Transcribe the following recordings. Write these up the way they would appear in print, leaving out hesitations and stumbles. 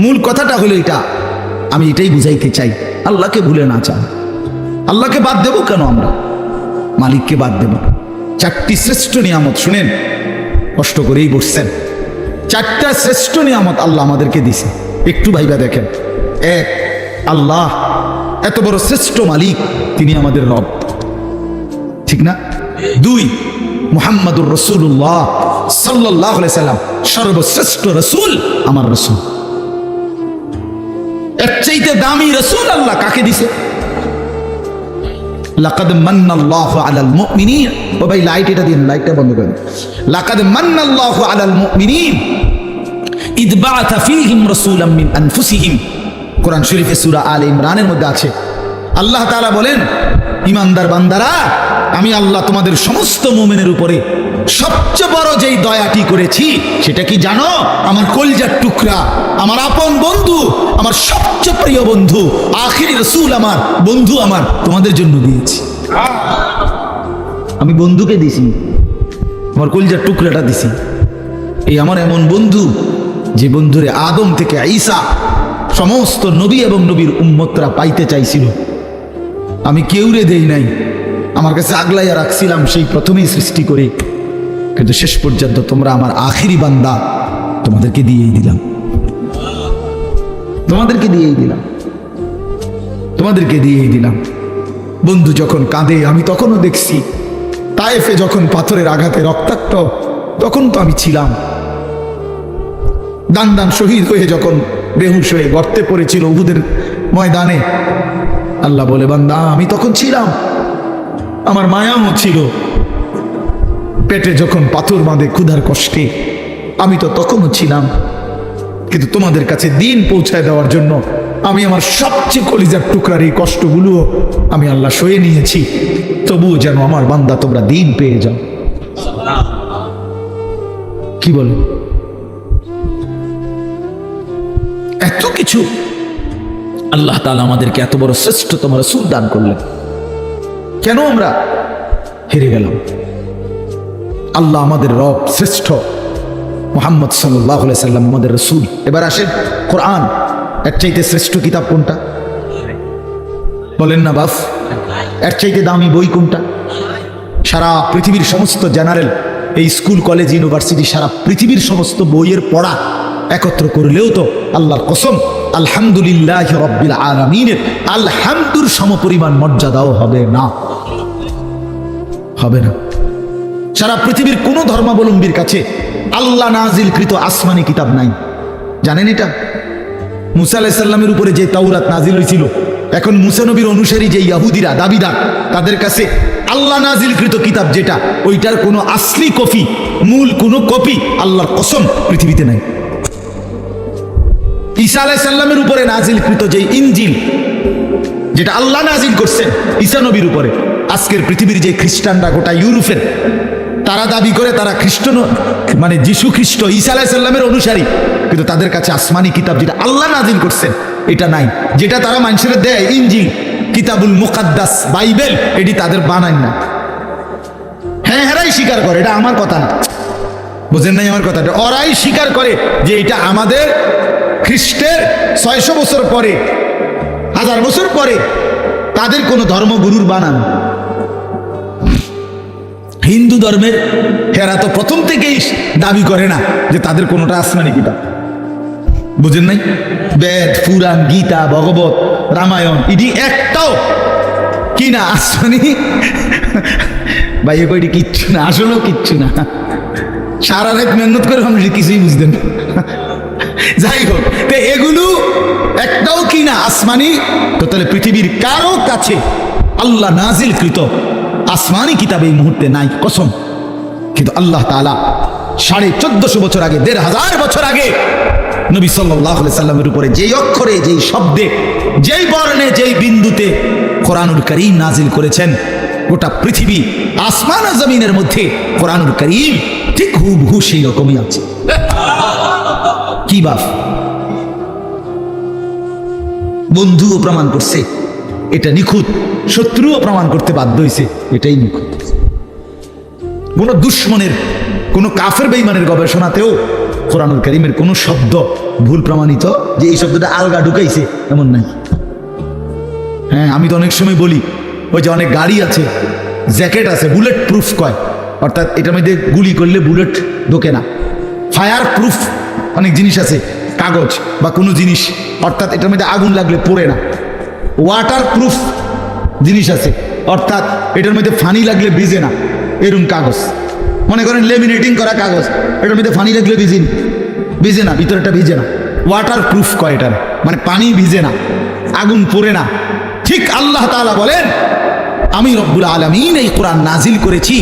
মূল কথাটা হলো এটা, আমি এটাই বুঝাইতে চাই, আল্লাহকে ভুলে না চান। আল্লাহকে বাদ দেব কেন আমরা? মালিককে বাদ দেব। চারটি শ্রেষ্ঠ নিয়ামত শুনেন, কষ্ট করেই বসছেন। চারটা শ্রেষ্ঠ নিয়ামত আল্লাহ আমাদেরকে দিছে, একটু ভাইবা দেখেন। এক, আল্লাহ এত বড় শ্রেষ্ঠ মালিক, তিনি আমাদের রব, ঠিক না? দুই, মুহাম্মাদুর রাসূলুল্লাহ সাল্লাল্লাহু আলাইহি সাল্লাম সর্বশ্রেষ্ঠ রাসূল, আমার রাসূল। এর চাইতে দামি রাসূল আল্লাহ কাকে দিছে? লাকাদ মান্নাল্লাহু আলাল মুমিনিন। ও ভাই লাইট এটা দিন, লাইটটা বন্ধ করেন। লাকাদ মান্নাল্লাহু আলাল মুমিনিন ইদ বাআথা ফীহিম রাসূলাম মিন আনফুসিহিম। কোরআন শরীফে সূরা আলে ইমরানের মধ্যে আছে। আল্লাহ তাআলা বলেন, ঈমানদার বান্দারা, আমি আল্লাহ তোমাদের সমস্ত মুমিনের উপরে সবচেয়ে বড় যেই দয়াটি করেছি সেটা কি জানো? আমার কলিজার টুকরা, আমার আপন বন্ধু, আমার সবচেয়ে প্রিয় বন্ধু, আখিরি রাসূল, আমার বন্ধু, আমার তোমাদের জন্য দিয়েছি। আমি বন্ধুকে দিছি, আমার কলিজার টুকরাটা দিছি। এই আমার এমন বন্ধু, যে বন্ধুরে আদম থেকে ঈসা সমস্ত নবী এবং নবীর উম্মতরা পাইতে চাইছিল, আমি কেউরে দেই নাই, আমার কাছে আগলাইয়া রাখছিলাম সেই প্রথমেই সৃষ্টি করে। কিন্তু শেষ পর্যন্ত তোমরা আমার আখিরি বান্দা, তোমাদেরকে দিয়েই দিলাম, তোমাদেরকে দিয়েই দিলাম, তোমাদেরকে দিয়েই দিলাম। বন্ধু যখন কাঁদে আমি তখনও দেখছি, তায়েফে যখন পাথরের আঘাতে রক্তাক্ত, তখন তো আমি ছিলাম। দান দান শহীদ হয়ে যখন বেহুশ হয়ে গর্তে পড়েছিল উহুদের ময়দানে, আল্লাহ বলে, বান্দা আমি তখন ছিলাম, আমার মায়াও ছিল। পেটে যখন পাথর বাঁধে ক্ষুধার কষ্টে, আমি তো তখনও ছিলাম। কিন্তু তোমাদের কাছে দিন পৌঁছায় দেওয়ার জন্য আমি আমার সবচেয়ে কলিজার টুকরার এই কষ্টগুলো আমি আল্লাহ সয়ে নিয়েছি, তবুও যেন আমার বান্দা তোমরা দিন পেয়ে যাও। কি বলে? এত কিছু আল্লাহ তাআলা আমাদেরকে এত বড় শ্রেষ্ঠতম রাসূল দান করলেন, কেন আমরা হেরে গেলাম? আল্লাহ আমাদের রব, শ্রেষ্ঠ মুহাম্মদ সাল্লাল্লাহু আলাইহি সাল্লাম আমাদের রাসূল। এবার আসেন, কোরআন এর চাইতে শ্রেষ্ঠ কিতাব কোনটা? বলেন না বাপ, এর চাইতে দামি বই কোনটা? সারা পৃথিবীর সমস্ত জেনারেল, এই স্কুল কলেজ ইউনিভার্সিটি, সারা পৃথিবীর সমস্ত বইয়ের পড়া একত্র করলেও তো আল্লাহর কসম আলহামদুলিল্লাহ রাব্বিল আলামিনের আলহামদুর সমপরিমাণ মর্যাদাও হবে না, হবে না। সারা পৃথিবীর কোন ধর্মাবলম্বীর কাছে আল্লাহ নাজিলকৃত আসমানি কিতাব নাই, জানেন এটা? মুসা আলাইহিস সালামের উপরে যে তাওরাত নাজিল হয়েছিল, এখন মুসা নবীর অনুসারী যে ইহুদিরা দাবিদার, তাদের কাছে আল্লাহ নাজিলকৃত কিতাব যেটা, ওইটার কোনো আসলি কপি, মূল কোনো কপি আল্লাহর কসম পৃথিবীতে নাই। ঈসা আলাইহিস সালামের উপরে নাজিলকৃত যে ইনজিল, যেটা আল্লাহ নাজিল করছেন ঈসা নবীর উপরে, আজকের পৃথিবীর যে খ্রিস্টানরা, গোটা ইউরোপের, তারা দাবি করে তারা খ্রিস্ট, মানে যিশু খ্রিস্ট ঈসা আলাইহিস সালামের অনুসারী, কিন্তু তাদের কাছে আসমানি কিতাব যেটা আল্লাহ নাজিল করছেন এটা নাই। যেটা তারা মানুষের দেয় ইনজিল, কিতাবুল মুকাদ্দাস, বাইবেল, এটি তাদের বানায় না। হ্যাঁ, হেরাই স্বীকার করে, এটা আমার কথা না, বুঝেন নাই আমার কথাটা? ওরাই স্বীকার করে যে এটা আমাদের খ্রিস্টের 600 বছর পরে, 1000 বছর পরে তাদের কোনো ধর্মগুরুর বানানো। হিন্দু ধর্মের হেরা তো প্রথম থেকেই দাবি করে না যে তাদের কোনোটা আসমানি কিতাব, বুঝেন নাই? বেদ, পুরাণ, গীতা, ভগবত, রামায়ণ, এটি একটাও কি না আসমানি। ভাই এটি কিচ্ছু না, আসলেও কিচ্ছু না। সারা রাত মেহনত করে আপনি কিছুই বুঝতেন। যাই হোক, তো এগুলো একটাও কি না আসমানি। তো তাহলে পৃথিবীর কারো কাছে আল্লাহ নাজিলকৃত আসমানি কিতাব এই মুহূর্তে নাই, কসম। কিন্তু আল্লাহ তাআলা 1450 বছর আগে, 1500 বছর আগে নবী সাল্লাল্লাহু আলাইহি সাল্লামের উপরে যেই অক্ষরে, যেই শব্দে, যেই বর্ণে, যেই বিন্দুতে কোরআনুল কারীম নাজিল করেছেন, গোটা পৃথিবী আসমান আর জমিনের মধ্যে কোরআনুল কারীম ঠিক হুবহু সেই রকমই আছে। কি বাপ, বন্ধুও প্রমাণ করছে এটা নিখুঁত, শত্রুও প্রমাণ করতে বাধ্য হয়েছে এটাই নিখুঁত। কোন দুশ্মনের, কোন কাফের বেঈমানের গবেষণাতেও কোরআনুল কারীমের কোন শব্দ ভুল প্রমাণিত যে এই শব্দটা আলগা ঢুকাইছে এমন নাই। হ্যাঁ, আমি তো অনেক সময় বলি ওই যে অনেক গাড়ি আছে, জ্যাকেট আছে, বুলেট প্রুফ কয়, অর্থাৎ এটার মধ্যে গুলি করলে বুলেট ঢোকে না। ফায়ার প্রুফ অনেক জিনিস আছে, কাগজ বা কোনো জিনিস, অর্থাৎ এটার মধ্যে আগুন লাগলে পড়ে না। ওয়াটার প্রুফ জিনিস আছে, অর্থাৎ এটার মধ্যে ফানি লাগলে ভিজে না, এরকম কাগজ। মনে করেন লেমিনেটিং করা কাগজ, এটার মধ্যে ফানি লাগলে ভিজে না, ভিতরেটা ভিজে না। ওয়াটার প্রুফ কয় এটার, মানে পানি ভিজে না, আগুন পড়ে না। ঠিক আল্লাহ তাআলা বলেন, আমি রব্বুল আলামিন এই কোরআন নাজিল করেছি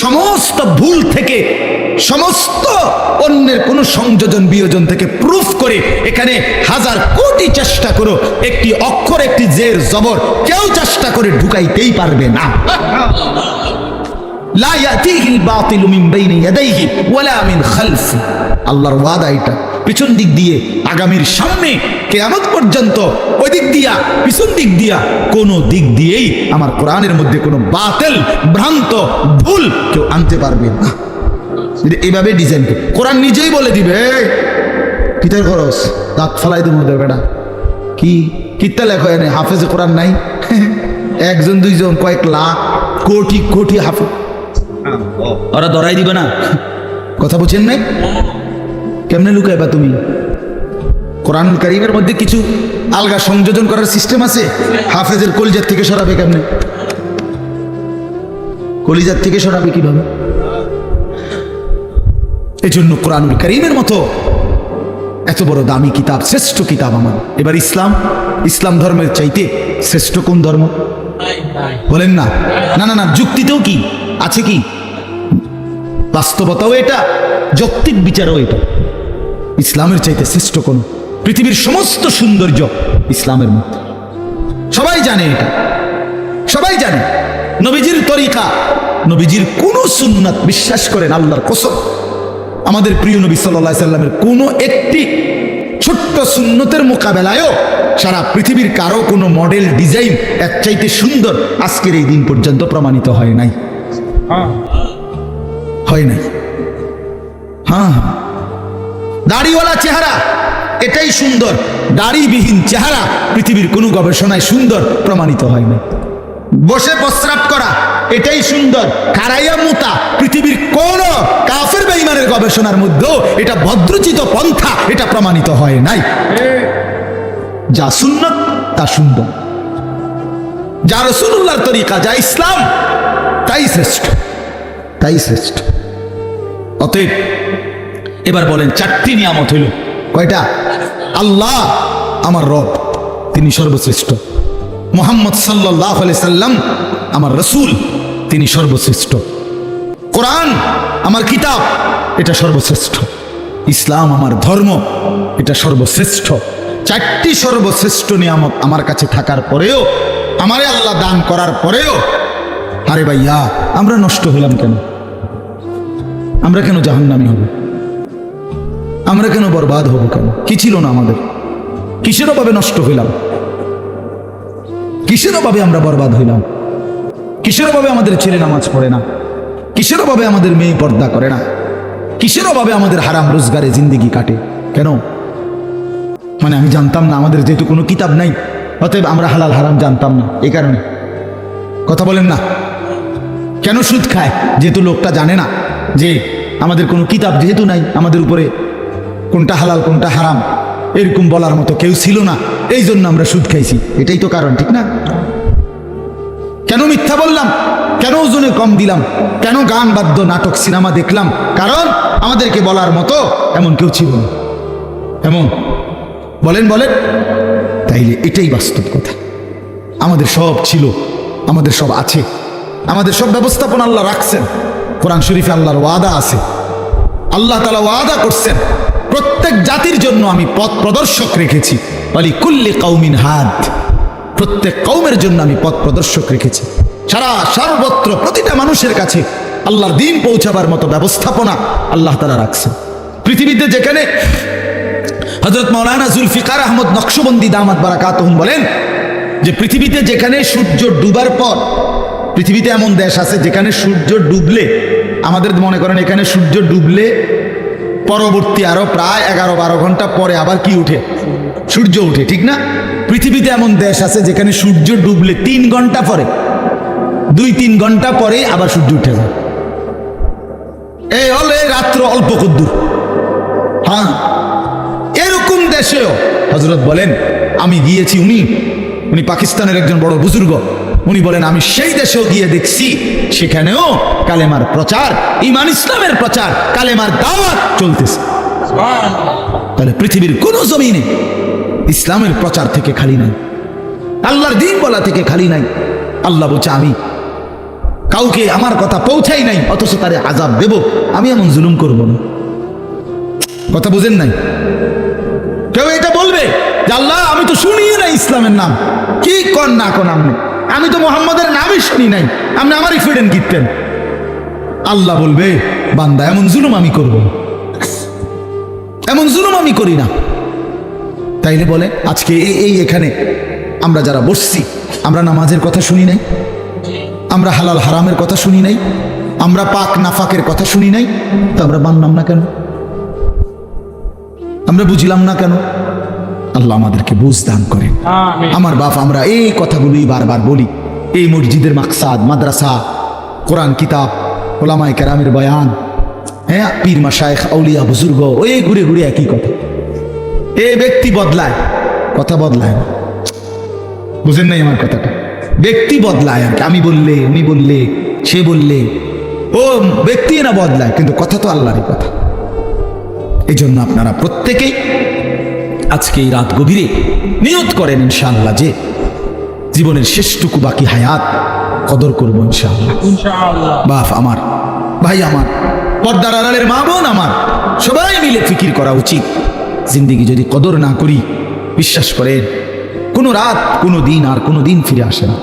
সমস্ত ভুল থেকে, সমস্ত অন্যের কোনো সংযোজন বিয়োজন থেকে প্রুফ করে। এখানে হাজার কোটি চেষ্টা করো, একটি অক্ষর, একটি জের জবর কেউ চেষ্টা করে ঢুকাইতেই পারবে না। লা ইয়াতিহিল বাতিলু মিন বাইনি ইয়াদাইহি ওয়ালা মিন খালফি। আল্লাহর ওয়াদা এটা, পিছন দিক দিয়ে, আগামীর সামনে, কিয়ামত পর্যন্ত, ওই দিক দিয়া, পিছন দিক দিয়া, কোন দিক দিয়েই আমার কোরআনের মধ্যে কোনো বাতিল, ভ্রান্ত, ভুল কেউ আনতে পারবে না। এইভাবে ডিজাইন করে কোরআন নিজেই বলে দিবে, কিতার খরচ দাঁত ফালাই দেবো বেটা, কি কিতা লেখো এনে হাফেজে কোরআন নাই? একজন দুইজন, কয়েক লাখ, কোটি কোটি হাফেজ, ওরা ধরাই দিবে না। কথা বুঝেন নাই? কেমনে লুকাইবা তুমি? কোরআন কারীমের মধ্যে কিছু আলগা সংযোজন করার সিস্টেম আছে। হাফেজের কলিজার থেকে সরাবে কেমনে? কলিজার থেকে সরাবে কিভাবে? এই জন্য কোরআনুল কারীমের মতো এত বড় দামি কিতাব, শ্রেষ্ঠ কিতাব আমার। এবার ইসলাম ধর্মের চাইতে শ্রেষ্ঠ কোন ধর্ম বলেন না? না না না, যুক্তিতেও কি আছে, কি বাস্তবতাও এটা, যৌক্তিক বিচারও এটা। ইসলামের চাইতে শ্রেষ্ঠ কোন? পৃথিবীর সমস্ত সৌন্দর্য ইসলামের মধ্যে, সবাই জানে এটা, সবাই জানে। নবীজির তরিকা, নবীজির কোন সুন্নাত, বিশ্বাস করেন আল্লাহর কসম, আমাদের প্রিয় নবী সাল্লাল্লাহু আলাইহি সাল্লামের কোন একটি ছোট্ট সুন্নতের মোকাবেলায়ও সারা পৃথিবীর কারো কোনো মডেল ডিজাইন এক চাইতে সুন্দর আজকের এই দিন পর্যন্ত প্রমাণিত হয় নাই, হয় নাই। হ্যাঁ, দাড়িওয়ালা চেহারা এটাই সুন্দর, দাড়িবিহীন চেহারা পৃথিবীর কোনো গবেষণায় সুন্দর প্রমাণিত হয় না। বসে প্রস্রাব করা এটাই সুন্দর, খাড়াইয়া মুতা পৃথিবীর কোন কাফের বেঈমানের গবেষণার মধ্যেও এটা ভদ্রচিত পন্থা, এটা প্রমাণিত হয় নাই। যা সুন্নত তা সুন্দর, যা রাসূলুল্লাহর তরিকা, যা ইসলাম, তাই শ্রেষ্ঠ, তাই শ্রেষ্ঠ। অতএব এবার বলেন, চারটি নিয়ামত হইল, কয়টা? আল্লাহ আমার রব, তিনি সর্বশ্রেষ্ঠ। মুহাম্মদ সাল্লাল্লাহু আলাইহি সাল্লাম আমার রাসূল, তিনি সর্বশ্রেষ্ঠ। কোরআন আমার কিতাব, এটা সর্বশ্রেষ্ঠ। ইসলাম আমার ধর্ম, এটা সর্বশ্রেষ্ঠ। চারটি সর্বশ্রেষ্ঠ নিয়ামত আমার কাছে থাকার পরেও, আমারে আল্লাহ দান করার পরেও, আরে ভাইয়া আমরা নষ্ট হইলাম কেন? আমরা কেন জাহান্নামী হব? আমরা কেন বরবাদ হব কেন? কি ছিল না আমাদের? কিসের অভাবে নষ্ট হইলাম? কিসের অভাবে আমরা বরবাদ হইলাম? কিসের অভাবে আমাদের ছেলে নামাজ পড়ে না? কিসের অভাবে আমাদের মেয়ে পর্দা করে না? কিসের অভাবে আমাদের হারাম রোজগারে জিন্দেগি কাটে? কেন? মানে আমি জানতাম না, আমাদের যেহেতু কোনো কিতাব নাই, অতএব আমরা হালাল হারাম জানতাম না, এই কারণে। কথা বলেন না? কেন সুদ খায়? যেহেতু লোকটা জানে না যে আমাদের কোনো কিতাব যেহেতু নাই, আমাদের উপরে কোনটা হালাল কোনটা হারাম এরকম বলার মতো কেউ ছিল না, এই জন্য আমরা সুদ খাইছি। এটাই তো কারণ, ঠিক না? কেন মিথ্যা বললাম? কেন ওজনে কম দিলাম? কেন গান বাদ্য নাটক সিনেমা দেখলাম? কারণ আমাদেরকে বলার মতো এমন কেউ ছিল না। এমন বলেন বলেন, তাইলে এটাই বাস্তব কথা। আমাদের সব ছিল, আমাদের সব আছে, আমাদের সব ব্যবস্থাপনা আল্লাহ রাখছেন। কোরআন শরীফে আল্লাহর ওয়াদা আছে, আল্লাহ তাআলা ওয়াদা করছেন, প্রত্যেক জাতির জন্য আমি পথ প্রদর্শক রেখেছি। ওয়ালি কুল্লি কওমিন হাদ, প্রত্যেক কওমের জন্য আমি পথ প্রদর্শক রেখেছি। সর্বত্র প্রতিটা মানুষের কাছে আল্লাহর দ্বীন পৌঁছাবার মতো ব্যবস্থাপনা আল্লাহ তাআলা রাখছেন। পৃথিবীতে যেখানে হযরত মাওলানা জুলফিকার আহমদ নকশবন্দি দামাত বারাকাতুহুম বলেন যে পৃথিবীতে যেখানে সূর্য ডুবার পর, পৃথিবীতে এমন দেশ আছে যেখানে সূর্য ডুবলে, আমাদের মনে করেন এখানে সূর্য ডুবলে পরবর্তী আরো প্রায় 11-12 ঘন্টা পরে আবার কি উঠে? সূর্য উঠে, ঠিক না? পৃথিবীতে এমন দেশ আছে যেখানে সূর্য ডুবলে 3 ঘন্টা পরে, 2-3 ঘন্টা পরে আবার সূর্য উঠে যায়। এই হলে রাত্র অল্প কদ্দুর। হ্যাঁ, এরকম দেশেও হযরত বলেন আমি গিয়েছি, উনি পাকিস্তানের একজন বড় বুজুর্গ, উনি বলেন আমি সেই দেশেও গিয়ে দেখছি সেখানেও কালেমার প্রচার, ঈমান ইসলামের প্রচার, কালেমার দাওয়াত চলতেছে। তাহলে পৃথিবীর কোন জমিনে ইসলামের প্রচার থেকে খালি নাই, আল্লাহর দ্বীন বলা থেকে খালি নাই। আল্লাহ বলছে আমি কাউকে আমার কথা পৌঁছাই নাই অথচ তারে আযাব দেব, আমি এমন জুলুম করব না। কথা বুঝেন নাই? কেউ এটা বলবে যে আল্লাহ আমি তো শুনিই নাই ইসলামের নাম, কি কন না কোন আমি তো মোহাম্মদের নামই শুনি নাই, আপনি আমারই ফিরেন কিনতেন। আল্লাহ বলবে বান্দা এমন জুলুম আমি করব না, এমন জুলুম আমি করি না। তাইলে বলে আজকে এই এখানে আমরা যারা বসছি, আমরা নামাজের কথা শুনি নাই, আমরা হালাল হারামের কথা শুনি নাই, আমরা পাক নাফাকের কথা শুনি নাই, তো আমরা মানলাম না কেন? আমরা বুঝলাম না কেন? আল্লাহ আমাদেরকে বুঝ দান করেন। আমার বাপ, আমরা এই কথাগুলোই বারবার বলি। এই মসজিদের মাকসাদ, মাদ্রাসা, কোরআন কিতাব, ওলামায়ে কেরামের বয়ান, হ্যাঁ, পীর মাশায়েখ আউলিয়া বুজুর্গ, ওই ঘুরে ঘুরে একই কথা। এ ব্যক্তি বদলায়, কথা বদলায় না। বুঝেন নাই আমার কথাটা? ব্যক্তি বদলায় আর কি, আমি বললে, উনি বললে, সে বললে, ও ব্যক্তি না বদলায়, কিন্তু কথা তো আল্লাহরই কথা। এই জন্য আপনারা প্রত্যেকেই আজকে এই রাত গভীরে নিয়ত করেন ইনশাআল্লাহ যে জীবনের শেষটুকু বাকি হায়াত কদর করবো ইনশাআল্লাহ। বাপ আমার, ভাই আমার, পর্দার আড়ালের মা বোন আমার, সবাই মিলে ফিকির করা উচিত। জিন্দেগি যদি কদর না করি, বিশ্বাস করেন কোনো রাত, কোনো দিন আর কোনো দিন ফিরে আসে না।